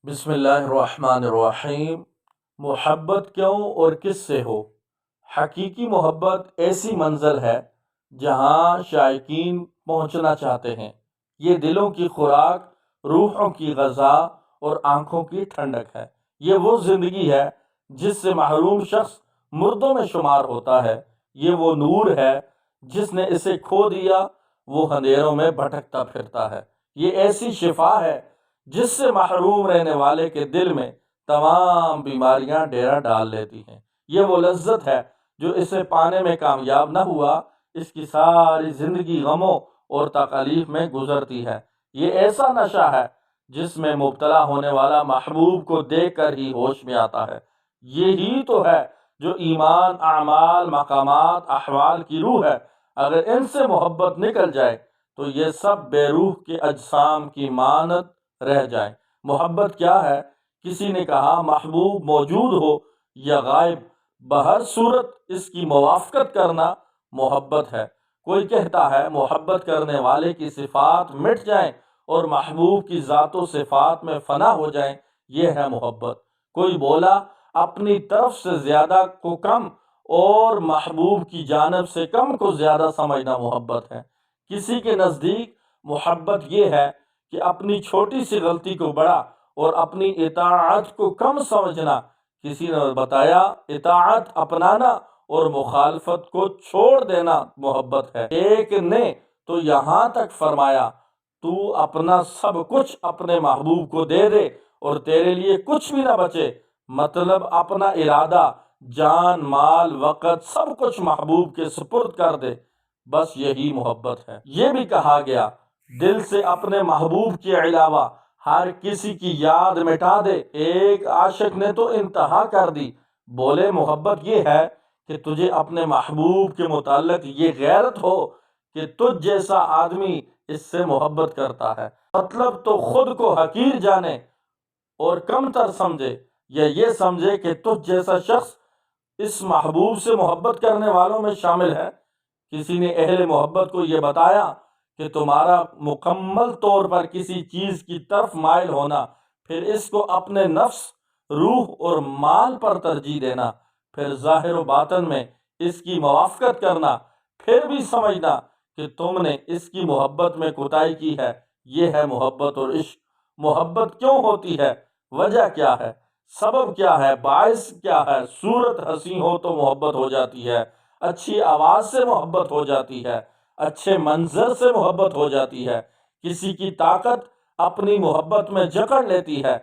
بسم اللہ الرحمن الرحیم۔ محبت کیوں اور کس سے ہو؟ حقیقی محبت ایسی منزل ہے جہاں شائقین پہنچنا چاہتے ہیں۔ یہ دلوں کی خوراک، روحوں کی غذا اور آنکھوں کی ٹھنڈک ہے۔ یہ وہ زندگی ہے جس سے محروم شخص مردوں میں شمار ہوتا ہے۔ یہ وہ نور ہے جس نے اسے کھو دیا، وہ اندھیروں میں بھٹکتا پھرتا ہے۔ یہ ایسی شفا ہے جس سے محروم رہنے والے کے دل میں تمام بیماریاں ڈیرا ڈال لیتی ہیں۔ یہ وہ لذت ہے جو اسے پانے میں کامیاب نہ ہوا، اس کی ساری زندگی غموں اور تکالیف میں گزرتی ہے۔ یہ ایسا نشہ ہے جس میں مبتلا ہونے والا محبوب کو دیکھ کر ہی ہوش میں آتا ہے۔ یہی تو ہے جو ایمان، اعمال، مقامات، احوال کی روح ہے۔ اگر ان سے محبت نکل جائے تو یہ سب بے روح کے اجسام کی مانند رہ جائیں۔ محبت کیا ہے؟ کسی نے کہا محبوب موجود ہو یا غائب، بہر صورت اس کی موافقت کرنا محبت ہے۔ کوئی کہتا ہے محبت کرنے والے کی صفات مٹ جائیں اور محبوب کی ذات و صفات میں فنا ہو جائیں، یہ ہے محبت۔ کوئی بولا اپنی طرف سے زیادہ کو کم اور محبوب کی جانب سے کم کو زیادہ سمجھنا محبت ہے۔ کسی کے نزدیک محبت یہ ہے کہ اپنی چھوٹی سی غلطی کو بڑا اور اپنی اطاعت کو کم سمجھنا۔ کسی نے بتایا اطاعت اپنانا اور مخالفت کو چھوڑ دینا محبت ہے۔ ایک نے تو یہاں تک فرمایا تو اپنا سب کچھ اپنے محبوب کو دے دے اور تیرے لیے کچھ بھی نہ بچے، مطلب اپنا ارادہ، جان، مال، وقت سب کچھ محبوب کے سپرد کر دے، بس یہی محبت ہے۔ یہ بھی کہا گیا دل سے اپنے محبوب کے علاوہ ہر کسی کی یاد مٹا دے۔ ایک عاشق نے تو انتہا کر دی، بولے محبت یہ ہے کہ تجھے اپنے محبوب کے متعلق یہ غیرت ہو کہ تجھ جیسا آدمی اس سے محبت کرتا ہے، مطلب تو خود کو حقیر جانے اور کم تر سمجھے، یا یہ سمجھے کہ تجھ جیسا شخص اس محبوب سے محبت کرنے والوں میں شامل ہے۔ کسی نے اہل محبت کو یہ بتایا کہ تمہارا مکمل طور پر کسی چیز کی طرف مائل ہونا، پھر اس کو اپنے نفس، روح اور مال پر ترجیح دینا، پھر ظاہر و باطن میں اس کی موافقت کرنا، پھر بھی سمجھنا کہ تم نے اس کی محبت میں کوتاہی کی ہے، یہ ہے محبت اور عشق۔ محبت کیوں ہوتی ہے؟ وجہ کیا ہے؟ سبب کیا ہے؟ باعث کیا ہے؟ صورت حسین ہو تو محبت ہو جاتی ہے، اچھی آواز سے محبت ہو جاتی ہے، اچھے منظر سے محبت ہو جاتی ہے، کسی کی طاقت اپنی محبت میں جکڑ لیتی ہے،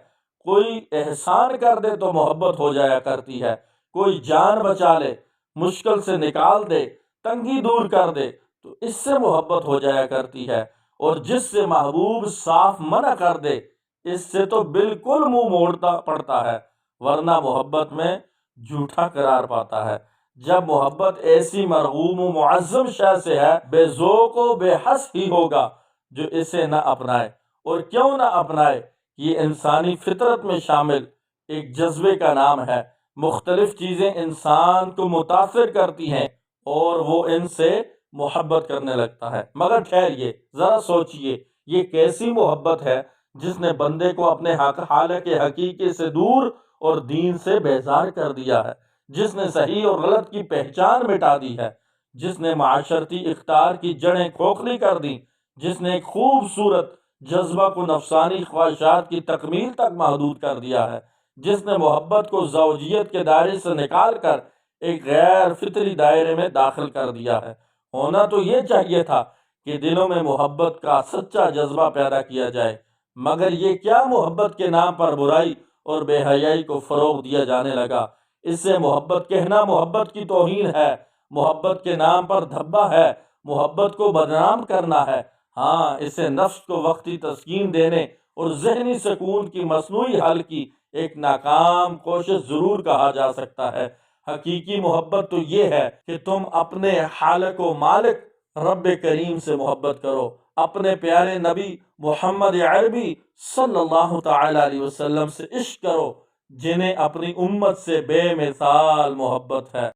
کوئی احسان کر دے تو محبت ہو جایا کرتی ہے، کوئی جان بچا لے، مشکل سے نکال دے، تنگی دور کر دے تو اس سے محبت ہو جایا کرتی ہے، اور جس سے محبوب صاف منع کر دے اس سے تو بالکل منہ موڑنا پڑتا ہے، ورنہ محبت میں جھوٹا قرار پاتا ہے۔ جب محبت ایسی مرغوم و معظم شے سے ہے، بے ذوق و بے حس ہی ہوگا جو اسے نہ اپنائے۔ اور کیوں نہ اپنائے؟ یہ انسانی فطرت میں شامل ایک جذبے کا نام ہے۔ مختلف چیزیں انسان کو متاثر کرتی ہیں اور وہ ان سے محبت کرنے لگتا ہے۔ مگر ٹھہریے، ذرا سوچئے، یہ کیسی محبت ہے جس نے بندے کو اپنے خالق حقیقی سے دور اور دین سے بیزار کر دیا ہے، جس نے صحیح اور غلط کی پہچان مٹا دی ہے، جس نے معاشرتی اقدار کی جڑیں کھوکھلی کر دی، جس نے ایک خوبصورت جذبہ کو نفسانی خواہشات کی تکمیل تک محدود کر دیا ہے، جس نے محبت کو زوجیت کے دائرے سے نکال کر ایک غیر فطری دائرے میں داخل کر دیا ہے۔ ہونا تو یہ چاہیے تھا کہ دلوں میں محبت کا سچا جذبہ پیدا کیا جائے، مگر یہ کیا محبت کے نام پر برائی اور بے حیائی کو فروغ دیا جانے لگا۔ اس سے محبت کہنا محبت کی توہین ہے، محبت کے نام پر دھبا ہے، محبت کو بدنام کرنا ہے۔ ہاں، اسے نفس کو وقتی تسکین دینے اور ذہنی سکون کی مصنوعی حل کی ایک ناکام کوشش ضرور کہا جا سکتا ہے۔ حقیقی محبت تو یہ ہے کہ تم اپنے خالق و مالک رب کریم سے محبت کرو، اپنے پیارے نبی محمد عربی صلی اللہ تعالی علیہ وسلم سے عشق کرو، جنہیں اپنی امت سے بے مثال محبت ہے۔